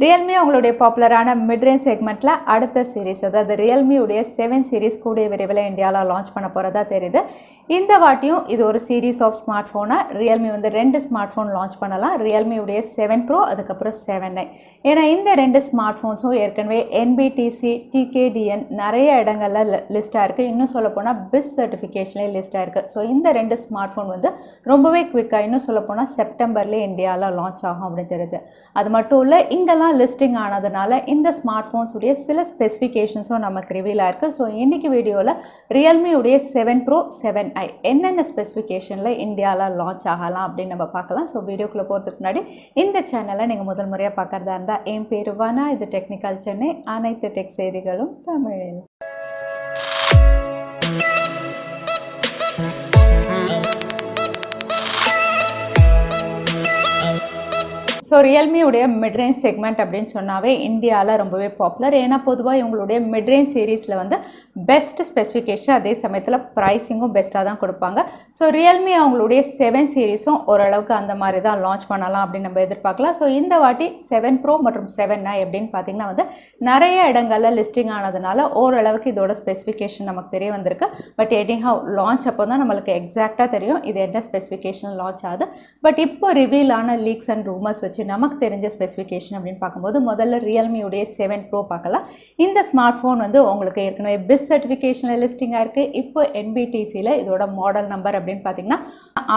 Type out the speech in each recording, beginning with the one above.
Realme அவங்களுடைய பாப்புலரான mid-range செக்மெண்ட்ல அடுத்த சீரிஸ் அதாவது Realme உடைய 7 சீரிஸ் கூடிய விரைவில் இந்தியால லான்ச் பண்ண போறதா தெரியுது. இந்த வாட்டியும் இது ஒரு சீரிஸ் ஆஃப் ஸ்மார்ட் போனா Realme வந்து ரெண்டு ஸ்மார்ட் போன் லான்ச் பண்ணலாம். Realme உடைய 7 Pro அதுக்கப்புறம் 7i. ஏன்னா இந்த ரெண்டு ஸ்மார்ட் போன்ஸும் ஏற்கனவே NBTC, TKDN நிறைய இடங்கள்ல லிஸ்டா இருக்கு. இன்னும் சொல்ல போனா BIS சர்டிஃபிகேஷன்ல லிஸ்டா இருக்கு. ஸோ இந்த ரெண்டு ஸ்மார்ட் போன் வந்து ரொம்பவே குவிக்கா இன்னும் சொல்ல போனா செப்டம்பர்ல இந்தியால லான்ச் ஆகும் அப்படின்னு தெரியுது. அது மட்டும் இல்ல இங்கெல்லாம் லிஸ்டிங் ஆனதுனால இந்த ஸ்மார்ட் போன்ஸ் உடைய சில ஸ்பெசிஃபிகேஷன்ஸும் நமக்கு ரிவீல் ஆயிருக்கு. ஸோ இன்னைக்கு வீடியோவில் Realme உடைய 7 Pro 7i என்னென்ன ஸ்பெசிஃபிகேஷனில் இந்தியாவில் லான்ச் ஆகலாம் அப்படின்னு நம்ம பார்க்கலாம். ஸோ வீடியோக்குள்ளே போகிறதுக்கு முன்னாடி இந்த சேனலை நீங்கள் முதல் முறையாக பார்க்குறதா இருந்தால் என் பேர் வானா, இது டெக்னிக்கல் சென்னை, அனைத்து டெக் செய்திகளும் தமிழில். ஸோ Realme உடைய மிட்-ரேஞ்ச் செக்மெண்ட் அப்படின்னு சொன்னாவே இந்தியாவில் ரொம்பவே பாப்புலர். ஏன்னா பொதுவாக இவங்களுடைய மிட்-ரேஞ்ச் சீரீஸில் வந்து பெஸ்ட் ஸ்பெசிஃபிகேஷன் அதே சமயத்தில் ப்ரைஸிங்கும் பெஸ்ட்டாக தான் கொடுப்பாங்க. ஸோ Realme அவங்களுடைய 7 சீரீஸும் ஓரளவுக்கு அந்த மாதிரி தான் லான்ச் பண்ணலாம் அப்படின்னு நம்ம எதிர்பார்க்கலாம். ஸோ இந்த வாட்டி 7 Pro மற்றும் 7i அப்படின்னு பார்த்தீங்கன்னா வந்து நிறைய இடங்களில் லிஸ்டிங் ஆனதுனால ஓரளவுக்கு இதோட ஸ்பெசிஃபிகேஷன் நமக்கு தெரிய வந்திருக்கு. பட் எனிஹவ் லான்ச் அப்போ தான் நம்மளுக்கு எக்ஸாக்டாக தெரியும் இது என்ன ஸ்பெசிஃபிகேஷன் லான்ச் ஆகுது. பட் இப்போ ரிவீல் ஆன லீக்ஸ் அண்ட் ரூமர்ஸ் வச்சு நமக்கு தெரிஞ்ச ஸ்பெசிஃபிகேஷன் அப்படின்னு பார்க்கும்போது முதல்ல Realme உடைய 7 Pro பார்க்கலாம். இந்த ஸ்மார்ட் ஃபோன் வந்து உங்களுக்கு ஏற்கனவே BIS சர்டிஃபிகேஷனில் லிஸ்டிங்காக இருக்குது. இப்போ NBTCயில் இதோட மாடல் நம்பர் அப்படின்னு பார்த்தீங்கன்னா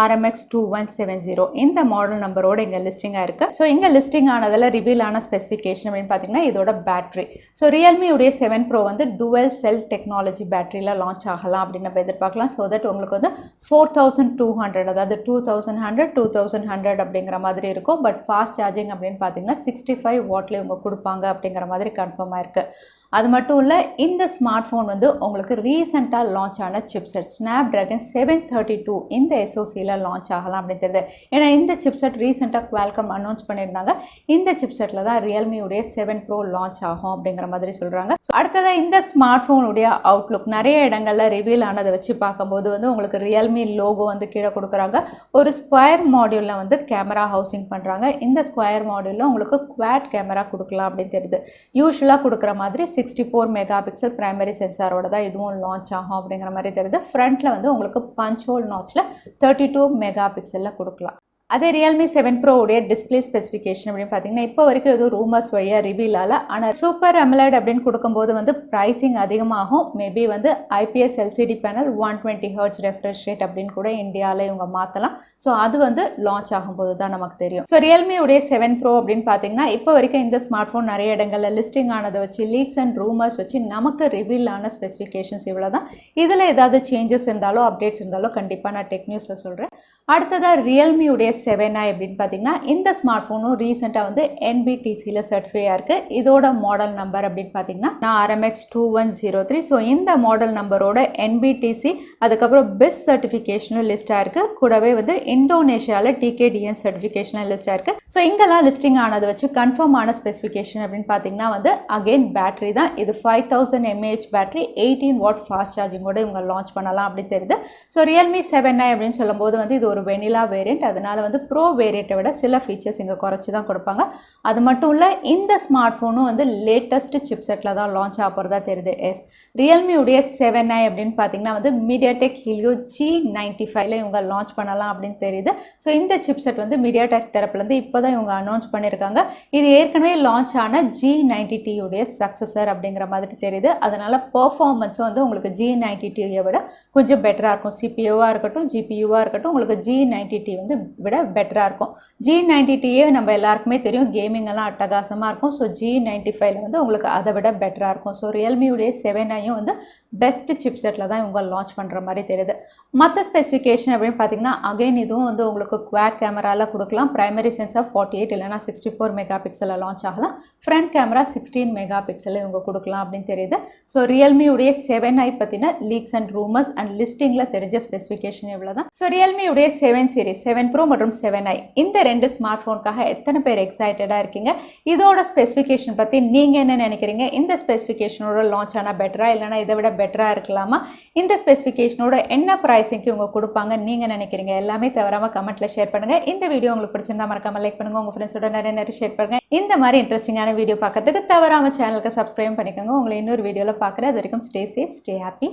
RMX2170 இந்த மாடல் நம்பரோட இங்கே லிஸ்டிங்காக இருக்குது. ஸோ இங்கே லிஸ்டிங் ஆனதில் ரிவீல் ஆன ஸ்பெசிஃபிகேஷன் அப்படின்னு பார்த்தீங்கன்னா இதோட பேட்டரி. ஸோ Realme உடைய 7 Pro வந்து டுவல் செல் டெக்னாலஜி பேட்டரியில் லான்ச் ஆகலாம் அப்படின்னு நம்ம எதிர்பார்க்கலாம். ஸோ தட் உங்களுக்கு வந்து 4200 அதாவது 2100 அப்படிங்கிற மாதிரி இருக்கும். பட் ஃபாஸ்ட் சார்ஜிங் அப்படின்னு பார்த்தீங்கன்னா 65 வாட்ல இவங்க கொடுப்பாங்க அப்படிங்கிற மாதிரி கன்ஃபார்ம் ஆயிருக்கு. அது மட்டும் இல்லை இந்த ஸ்மார்ட் ஃபோன் வந்து உங்களுக்கு ரீசெண்டாக லான்ச் ஆன சிப்செட் Snapdragon 732 இந்த SoCயில் லான்ச் ஆகலாம் அப்படின்னு தெரியுது. ஏன்னா இந்த சிப்செட் ரீசெண்டாக Qualcomm அனௌன்ஸ் பண்ணியிருந்தாங்க. இந்த சிப்செட்டில் தான் Realme உடைய 7 Pro லான்ச் ஆகும் அப்படிங்கிற மாதிரி சொல்கிறாங்க. ஸோ அடுத்ததாக இந்த ஸ்மார்ட் ஃபோனுடைய அவுட்லுக் நிறைய இடங்களில் ரிவீல் ஆனதை வச்சு பார்க்கும்போது வந்து உங்களுக்கு Realme லோகோ வந்து கீழே கொடுக்குறாங்க. ஒரு ஸ்கொயர் மாடியூலில் வந்து கேமரா ஹவுசிங் பண்ணுறாங்க. இந்த ஸ்கொயர் மாடியூலில் உங்களுக்கு குவாட் கேமரா கொடுக்கலாம் அப்படின்னு தெரியுது. யூஸ்வலாக கொடுக்குற மாதிரி 64 மெகா பிக்சல் பிரைமரி சென்சாரோட தான் இதுவும் லான்ச் ஆகும் அப்படிங்கிற மாதிரி தெரியுது. ஃப்ரண்ட்டில் வந்து உங்களுக்கு பஞ்ச் ஹோல் நாட்சில் 32 மெகா பிக்சலில் கொடுக்கலாம். அதே Realme 7 Pro உடைய டிஸ்பிளே ஸ்பெசிஃபிகேஷன் அப்படின்னு பார்த்தீங்கன்னா இப்போ வரைக்கும் எதுவும் ரூமர்ஸ் வழியாக ரிவீல் ஆகல. ஆனால் சூப்பர் AMOLED அப்படின்னு கொடுக்கும்போது வந்து ப்ரைஸிங் அதிகமாகும். மேபி வந்து IPS LCD panel 120 Hz refresh rate அப்படின்னு கூட இந்தியாவில் இவங்க மாற்றலாம். ஸோ அது வந்து லான்ச் ஆகும்போது தான் நமக்கு தெரியும். ஸோ Realme உடைய 7 Pro அப்படின்னு பார்த்தீங்கன்னா இப்போ வரைக்கும் இந்த ஸ்மார்ட் ஃபோன் நிறைய இடங்களில் லிஸ்டிங் ஆனதை வச்சு லீக்ஸ் அண்ட் ரூமர்ஸ் வச்சு நமக்கு ரிவீல் ஆன ஸ்பெசிஃபிகேஷன்ஸ் இவ்வளோ தான். இதில் ஏதாவது சேஞ்சஸ் இருந்தாலோ அப்டேட்ஸ் இருந்தாலோ கண்டிப்பாக நான் டெக் நியூஸில் சொல்கிறேன். அடுத்ததாக Realme உடைய 7i அப்படின்னு பார்த்தீங்கன்னா இந்த ஸ்மார்ட் ஃபோனும் ரீசெண்டாக வந்து NBTCயில் சர்டிஃபையாக இருக்குது. இதோட மாடல் நம்பர் அப்படின்னு பார்த்தீங்கன்னா RMX2103. ஸோ இந்த மாடல் நம்பரோட NBTC அதுக்கப்புறம் BIS சர்டிஃபிகேஷனும் லிஸ்டாக இருக்குது. கூடவே வந்து இந்தோனேஷியாவில் TKDN சர்டிஃபிகேஷனும் லிஸ்டாக இருக்குது. ஸோ இங்கெல்லாம் லிஸ்டிங் ஆனதை வச்சு கன்ஃபார்ம் ஆன ஸ்பெசிஃபிகேஷன் அப்படின்னு பார்த்தீங்கன்னா வந்து அகெயின் பேட்டரி தான். இது 5000 mAh பேட்டரி 18 வாட் ஃபாஸ்ட் சார்ஜிங்கோட இவங்க லான்ச் பண்ணலாம் அப்படின்னு தெரியுது. ஸோ Realme 7i அப்படின்னு சொல்லும்போது வந்து இது ஒரு வெனிலா வேரியண்ட். அதனால வந்து ப்ரோ வேரியண்ட்டை விட சில ஃபீச்சர்ஸ் இங்கே குறைச்சி தான் கொடுப்பாங்க. அது மட்டும் இல்லை இந்த ஸ்மார்ட் ஃபோனும் வந்து லேட்டஸ்ட் சிப்செட்டில் தான் லான்ச் ஆக போகிறதா தெரியுது. Realme உடைய 7i அப்படின்னு பார்த்தீங்கன்னா வந்து MediaTek Helio G95ல இவங்க லான்ச் பண்ணலாம் அப்படின்னு தெரியுது. ஸோ இந்த சிப்செட் வந்து MediaTek தரப்புலேருந்து இப்போ தான் இவங்க அனௌன்ஸ் பண்ணியிருக்காங்க. இது ஏற்கனவே லான்ச் ஆன G90T உடைய சக்ஸஸர் அப்படிங்கிற மாதிரி தெரியுது. அதனால பர்ஃபார்மன்ஸும் வந்து உங்களுக்கு G90Tயை விட கொஞ்சம் பெட்டராக இருக்கும். CPU-வாக இருக்கட்டும் GPU-வாக இருக்கட்டும் உங்களுக்கு G90T வந்து விட பெட்டராக இருக்கும். G90Tயே நம்ம எல்லாருக்குமே தெரியும் கேமிங் எல்லாம் அட்டகாசமாக இருக்கும். ஸோ G95ல வந்து உங்களுக்கு அதை விட பெட்டராக இருக்கும். ஸோ Realme உடைய 7iயும் வந்து பெஸ்ட் சிப்செட்டில் தான் இவங்க லான்ச் பண்ணுற மாதிரி தெரியுது. மற்ற ஸ்பெசிஃபிகேஷன் அப்படின்னு பார்த்தீங்கன்னா அகைன் இதுவும் வந்து உங்களுக்கு குவாட் கேமராவில் கொடுக்கலாம். பிரைமரி சென்சார் 48 இல்லைனா 64 மெகா பிக்சலில் லான்ச் ஆகலாம். ஃப்ரண்ட் கேமரா 16 மெகா பிக்சலில் இவங்க கொடுக்கலாம் அப்படின்னு தெரியுது. ஸோ Realme உடைய 7i பற்றின லீக்ஸ் அண்ட் ரூமர்ஸ் அண்ட் லிஸ்டிங்கில் தெரிஞ்ச ஸ்பெசிஃபிகேஷன் இவ்வளோ தான். ஸோ Realme உடைய 7 சீரிஸ் 7 Pro மற்றும் 7i இந்த ரெண்டு ஸ்மார்ட் ஃபோனுக்காக எத்தனை பேர் எக்ஸைட்டடாக இருக்கீங்க? இதோட ஸ்பெசிஃபிகேஷன் பற்றி நீங்கள் என்ன நினைக்கிறீங்க? இந்த ஸ்பெசிஃபிகேஷனோட லான்ச் ஆனால் பெட்டரா இல்லைனா இதை விட பெட்டராக இருக்கலாமா? இந்த ஸ்பெசிஃபிகேஷனோட என்ன ப்ரைஸிங்க்கு இவங்க கொடுப்பாங்க நீங்கள் நினைக்கிறீங்க? எல்லாமே தவறாமல் கமெண்ட்டில் ஷேர் பண்ணுங்கள். இந்த வீடியோ உங்களுக்கு பிடிச்சிருந்தா மறக்காமல் லைக் பண்ணுங்கள். உங்கள் ஃப்ரெண்ட்ஸோட நிறைய ஷேர் பண்ணுங்கள். இந்த மாதிரி இன்ட்ரெஸ்டிங்கான வீடியோ பார்க்கறதுக்கு தவறாமல் சேனலுக்கு சப்ஸ்கிரைப் பண்ணிக்கோங்க. உங்களை இன்னொரு வீடியோவில் பார்க்குறேன். அது வரைக்கும் ஸ்டே சேஃப், ஸ்டே ஹாப்பி.